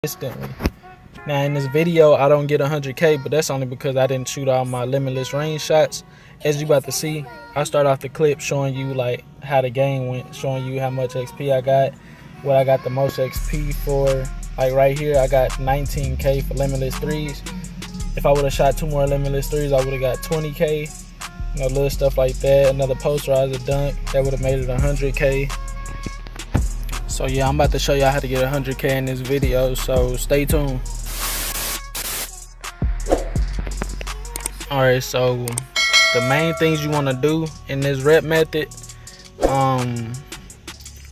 instantly. Now in this video I don't get 100k, but that's only because I didn't shoot all my limitless range shots. As you about to see, I start off the clip showing you like how the game went, showing you how much XP I got, what I got the most XP for. Like right here I got 19k for limitless threes. If I would have shot 2 more limitless threes, I would have got 20k. You know, little stuff like that. Another posterizer dunk, that would have made it 100k. So yeah, I'm about to show y'all how to get 100k in this video, so stay tuned. Alright, so the main things you want to do in this rep method,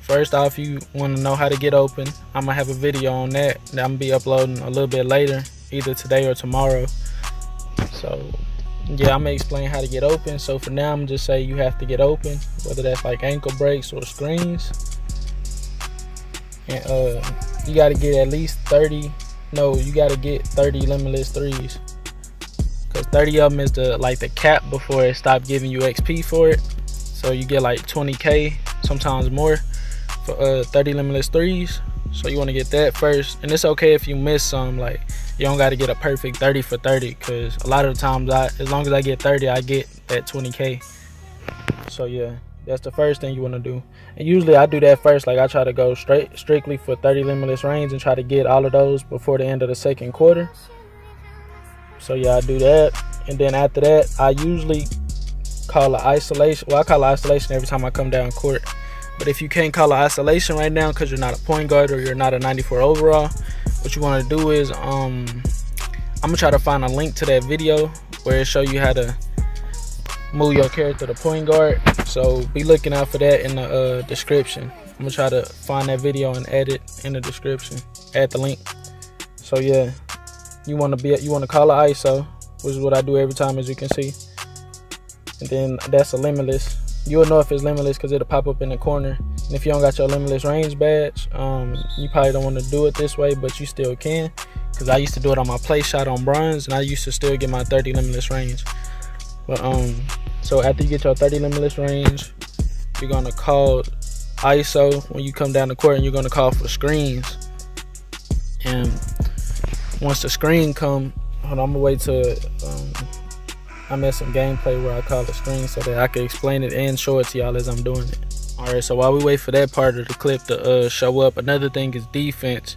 first off, you want to know how to get open. I'm gonna have a video on that I'm gonna be uploading a little bit later, either today or tomorrow. So yeah, I'm gonna explain how to get open. So for now, I'm gonna just say you have to get open, whether that's like ankle breaks or screens. And you gotta get at least 30. No, you gotta get 30 limitless threes, because 30 of them is the cap before it stopped giving you XP for it. So you get like 20k, sometimes more, for 30 limitless threes. So you want to get that first, and it's okay if you miss some. Like, you don't got to get a perfect 30 for 30, because a lot of the times as long as I get 30, I get that 20k. So yeah, that's the first thing you want to do. And usually I do that first. Like, I try to go strictly for 30 limitless range and try to get all of those before the end of the second quarter. So yeah, I do that. And then after that, I usually call an isolation. Well, I call an isolation every time I come down court. But if you can't call an isolation right now because you're not a point guard or you're not a 94 overall, what you want to do is I'm gonna try to find a link to that video where it show you how to move your character to point guard. So be looking out for that in the description. I'm gonna try to find that video and add it in the description. Add the link. So yeah, you want to call an ISO, which is what I do every time, as you can see. And then that's a limitless. You'll know if it's limitless because it'll pop up in the corner. And if you don't got your limitless range badge, you probably don't want to do it this way, but you still can, because I used to do it on my play shot on bronze, and I used to still get my 30 limitless range. But so after you get your 30 limitless range, you're gonna call ISO when you come down the court, and you're gonna call for screens. And once the screen come, hold on, I'm gonna wait till I'm at some gameplay where I call the screen so that I can explain it and show it to y'all as I'm doing it. Alright, so while we wait for that part of the clip to show up, another thing is defense.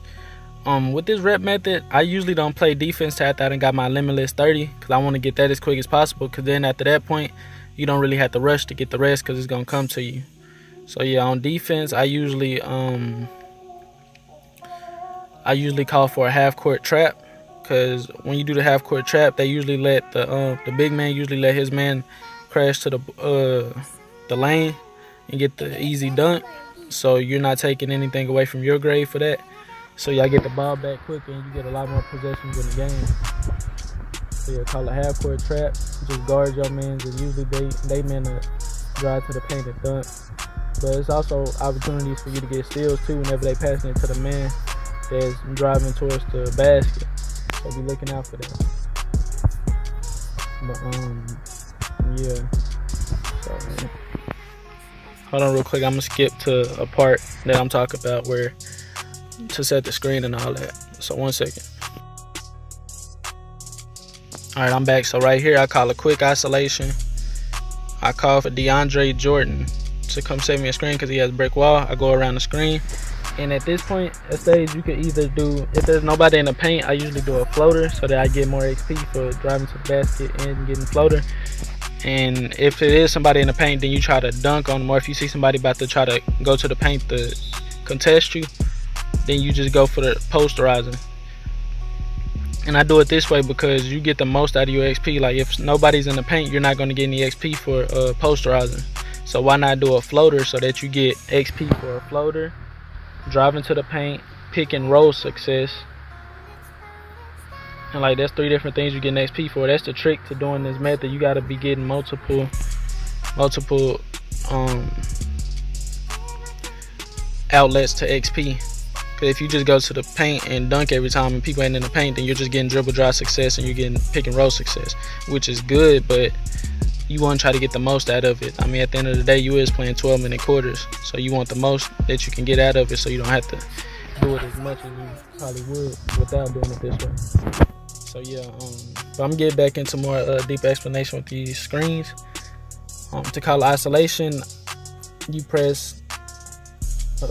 With this rep method, I usually don't play defense till after I done got my limitless 30, because I want to get that as quick as possible, because then after that point, you don't really have to rush to get the rest, because it's going to come to you. So yeah, on defense, I usually call for a half court trap, because when you do the half court trap, they usually let the big man usually let his man crash to the lane and get the easy dunk, so you're not taking anything away from your grade for that. So y'all get the ball back quicker and you get a lot more possessions in the game. So yeah, call a half court trap. Just guard your mans, and usually they men drive to the paint and dunk. But it's also opportunities for you to get steals too whenever they passing it to the man that's driving towards the basket. So be looking out for that. But yeah. So hold on real quick, I'm gonna skip to a part that I'm talking about where to set the screen and all that. So 1 second. Alright, I'm back. So right here I call a quick isolation. I call for DeAndre Jordan to come save me a screen because he has a brick wall. I go around the screen. And at this point, at stage, you could either do, if there's nobody in the paint, I usually do a floater so that I get more XP for driving to the basket and getting floater. And if it is somebody in the paint, then you try to dunk on them. Or if you see somebody about to try to go to the paint to contest you, then you just go for the posterizer. And I do it this way because you get the most out of your XP. Like, if nobody's in the paint, you're not going to get any XP for posterizing. So why not do a floater so that you get XP for a floater, driving to the paint, pick and roll success. And like, that's 3 different things you're getting XP for. That's the trick to doing this method. You got to be getting multiple outlets to XP. Because if you just go to the paint and dunk every time and people ain't in the paint, then you're just getting dribble drive success and you're getting pick and roll success, which is good, but you want to try to get the most out of it. I mean, at the end of the day, you is playing 12-minute quarters, so you want the most that you can get out of it, so you don't have to do it as much as you probably would without doing it this way. So yeah, but I'm getting back into more deep explanation with these screens. To call isolation, you press. I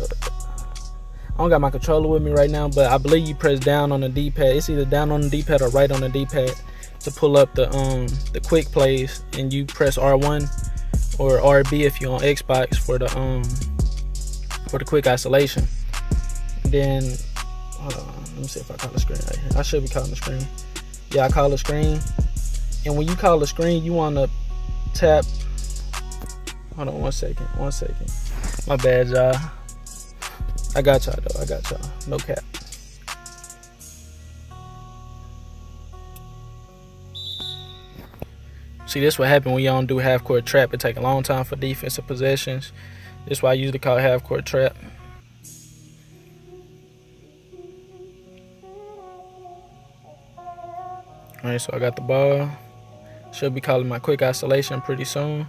don't got my controller with me right now, but I believe you press down on the D-pad. It's either down on the D-pad or right on the D-pad to pull up the quick plays, and you press R1 or RB if you're on Xbox for the quick isolation. Then hold on, let me see if I call the screen right here. I should be calling the screen. Yeah, I call the screen. And when you call the screen, you want to tap. Hold on 1 second. My bad, y'all. I got y'all though. I got y'all. No cap. See, this what happen when you don't do half court trap. It take a long time for defensive possessions. This is why I usually call it half court trap. Alright, so I got the ball. Should be calling my quick isolation pretty soon.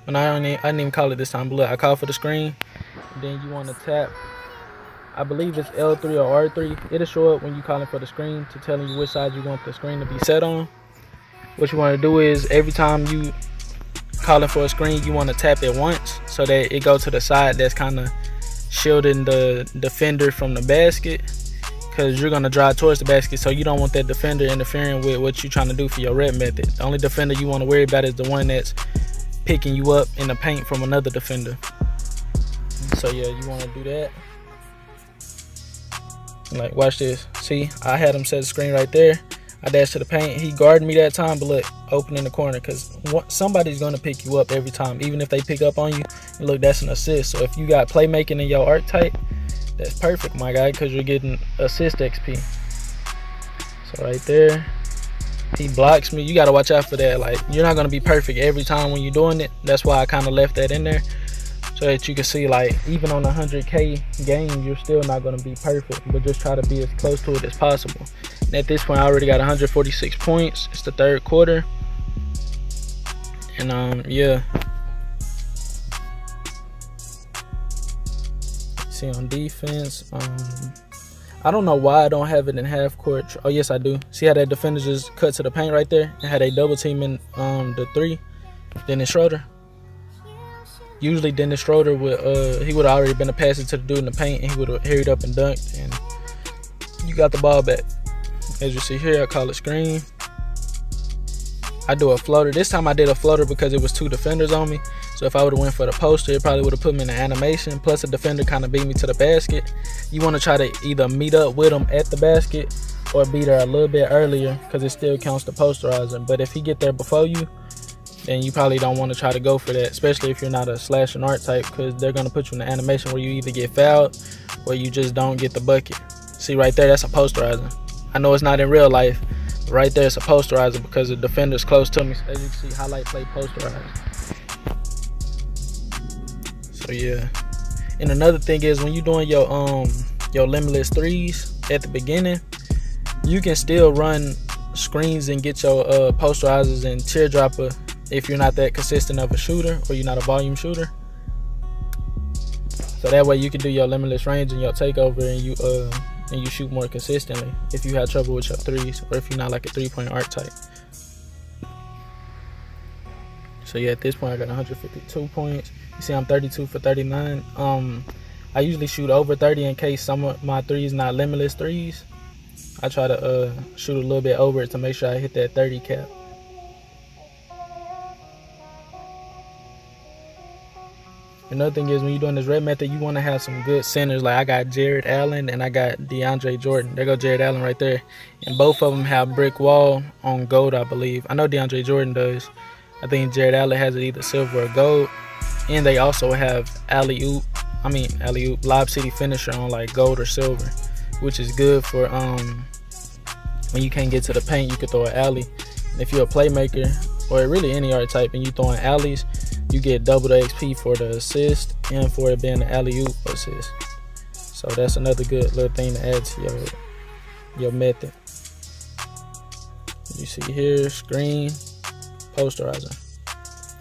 And I didn't even call it this time, but look, I call for the screen. Then you want to tap. I believe it's L3 or R3. It'll show up when you calling for the screen to telling you which side you want the screen to be set on. What you want to do is every time you calling for a screen, you want to tap it once so that it go to the side that's kind of shielding the defender from the basket, because you're going to drive towards the basket, so you don't want that defender interfering with what you're trying to do for your rep method. The only defender you want to worry about is the one that's picking you up in the paint from another defender. So yeah, you want to do that. Like, watch this. See, I had him set the screen right there. I dashed to the paint. He guarded me that time, but look, open in the corner, because somebody's going to pick you up every time, even if they pick up on you. And look, that's an assist. So if you got playmaking in your archetype, that's perfect, my guy, because you're getting assist XP. So right there, he blocks me. You got to watch out for that. Like, you're not going to be perfect every time when you're doing it. That's why I kind of left that in there, so that you can see, like, even on a 100K game, you're still not going to be perfect, but just try to be as close to it as possible. And at this point, I already got 146 points. It's the third quarter. And yeah. See, on defense, I don't know why I don't have it in half court. Oh yes, I do. See how that defender just cut to the paint right there and had a double team in the three. Dennis Schroeder. Usually Dennis Schroeder would he would have already been a pass it to the dude in the paint, and he would have hurried up and dunked, and you got the ball back. As you see here, I call it screen. I do a floater. This time I did a floater because it was two defenders on me. So if I would have went for the poster, it probably would have put me in the animation. Plus the defender kind of beat me to the basket. You want to try to either meet up with him at the basket or be there a little bit earlier, because it still counts the posterizer. But if he get there before you, then you probably don't want to try to go for that, especially if you're not a slash and art type, because they're going to put you in the animation where you either get fouled or you just don't get the bucket. See right there, that's a posterizer. I know it's not in real life, but right there it's a posterizer because the defender's close to me. So as you can see, highlight play posterized. So yeah. And another thing is, when you're doing your limitless threes at the beginning, you can still run screens and get your posterizers and teardropper if you're not that consistent of a shooter or you're not a volume shooter. So that way you can do your limitless range and your takeover, and you shoot more consistently if you have trouble with your threes, or if you're not like a 3-point arc type. So yeah, at this point I got 152 points. You see I'm 32 for 39. I usually shoot over 30 in case some of my threes not limitless threes. I try to shoot a little bit over it to make sure I hit that 30 cap. Another thing is, when you're doing this red method, you want to have some good centers. Like I got Jared Allen and I got DeAndre Jordan. There go Jared Allen right there. And both of them have brick wall on gold, I believe. I know DeAndre Jordan does. I think Jared Allen has it either silver or gold. And they also have alley-oop, Lob City finisher on like gold or silver, which is good for when you can't get to the paint, you can throw an alley. And if you're a playmaker, or really any art type, and you throwing alleys, you get double the XP for the assist and for it being the alley-oop assist. So that's another good little thing to add to your method. You see here, screen, posterizer,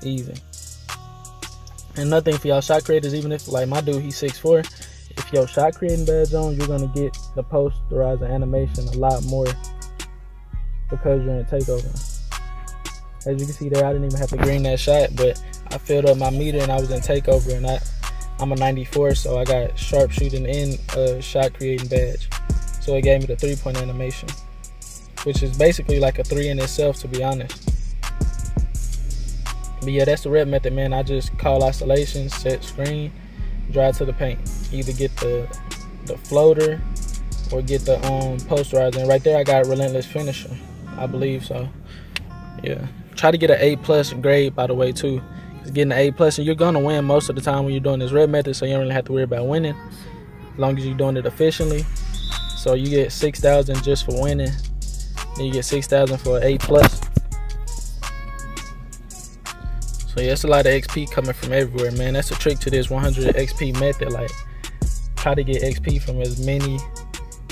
easy. And another thing for y'all shot creators, even if like my dude, he's 6'4", if your shot creating badge on, you're gonna get the posterizer animation a lot more because you're in takeover. As you can see there, I didn't even have to green that shot, but I filled up my meter and I was in takeover, and I'm a 94, so I got sharpshooting and shot creating badge. So it gave me the 3-point animation, which is basically like a 3 in itself, to be honest. But yeah, that's the rep method, man. I just call isolation, set screen, drive to the paint. Either get the floater or get the posterizer. And right there I got relentless finisher, I believe. So yeah, try to get an A+ grade, by the way, too. Getting an A+, and you're gonna win most of the time when you're doing this rep method, so you don't really have to worry about winning as long as you're doing it efficiently. So you get 6,000 just for winning, then you get 6,000 for an A+. So yeah, it's a lot of XP coming from everywhere, man. That's the trick to this 100 XP method. Like, try to get XP from as many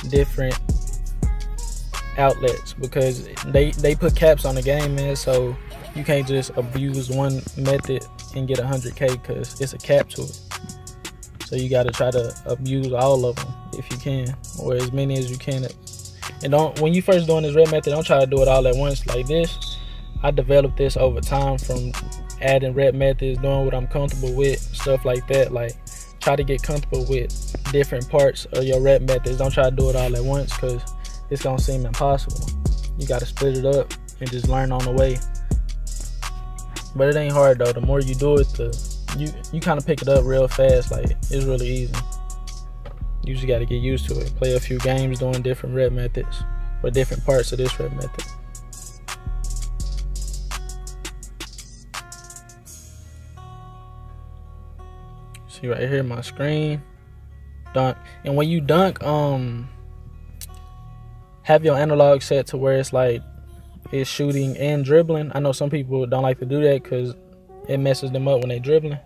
different outlets, because they put caps on the game, man. So you can't just abuse one method and get 100K, because it's a cap to it. So you got to try to abuse all of them if you can, or as many as you can. And don't, when you first doing this rep method, don't try to do it all at once like this. I developed this over time from adding rep methods, doing what I'm comfortable with, stuff like that. Like, try to get comfortable with different parts of your rep methods. Don't try to do it all at once, because it's gonna seem impossible. You gotta split it up and just learn on the way. But it ain't hard though. The more you do it, you kind of pick it up real fast. Like, it's really easy. You just gotta get used to it. Play a few games doing different rep methods, or different parts of this rep method. See right here, my screen, dunk. And when you dunk, have your analog set to where it's like it's shooting and dribbling. I know some people don't like to do that because it messes them up when they dribbling.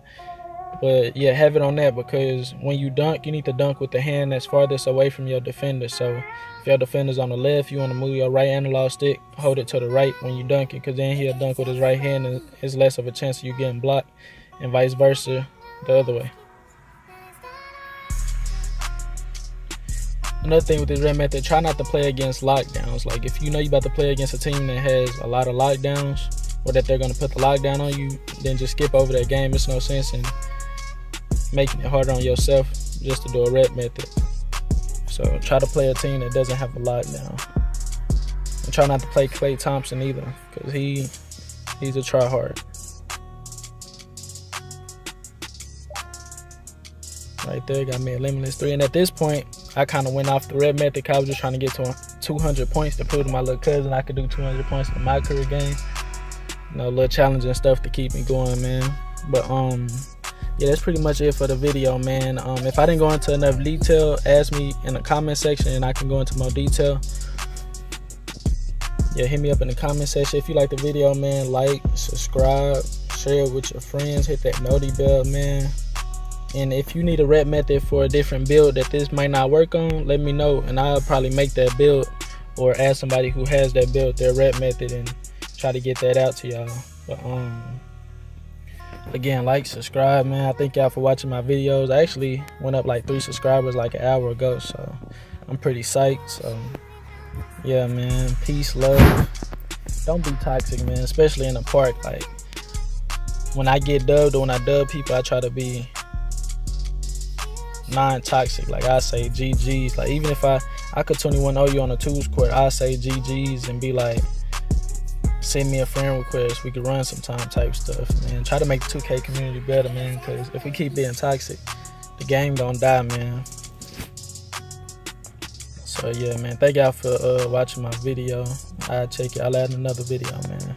But yeah, have it on that, because when you dunk, you need to dunk with the hand that's farthest away from your defender. So if your defender's on the left, you want to move your right analog stick, hold it to the right when you dunk it, because then he'll dunk with his right hand and it's less of a chance of you getting blocked, and vice versa the other way. Another thing with this rep method, try not to play against lockdowns. Like, if you know you're about to play against a team that has a lot of lockdowns, or that they're going to put the lockdown on you, then just skip over that game. It's no sense in making it harder on yourself just to do a rep method. So try to play a team that doesn't have a lockdown. And try not to play Klay Thompson either, because he's a try-hard. Right there, got me a limitless 3. And at this point, I kind of went off the rep method, because I was just trying to get to 200 points to prove to my little cousin I could do 200 points in my career game. You know, little challenging stuff to keep me going, man. But yeah, that's pretty much it for the video, man. If I didn't go into enough detail, ask me in the comment section and I can go into more detail. Yeah, hit me up in the comment section. If you like the video, man, like, subscribe, share it with your friends, hit that noti bell, man. And if you need a rep method for a different build that this might not work on, let me know, and I'll probably make that build, or ask somebody who has that build their rep method and try to get that out to y'all. But again, like, subscribe, man. I thank y'all for watching my videos. I actually went up like 3 subscribers like an hour ago, so I'm pretty psyched. So yeah, man, peace, love. Don't be toxic, man, especially in the park. Like, when I get dubbed, or when I dub people, I try to be non-toxic. Like, I say GG's. Like, even if I could 21-0 you on a 2s court, I say GG's and be like, send me a friend request, we could run sometime type stuff, man. Try to make the 2K community better, man, because if we keep being toxic, the game don't die, man. So yeah, man, thank y'all for watching my video. I'll check y'all out in another video, man.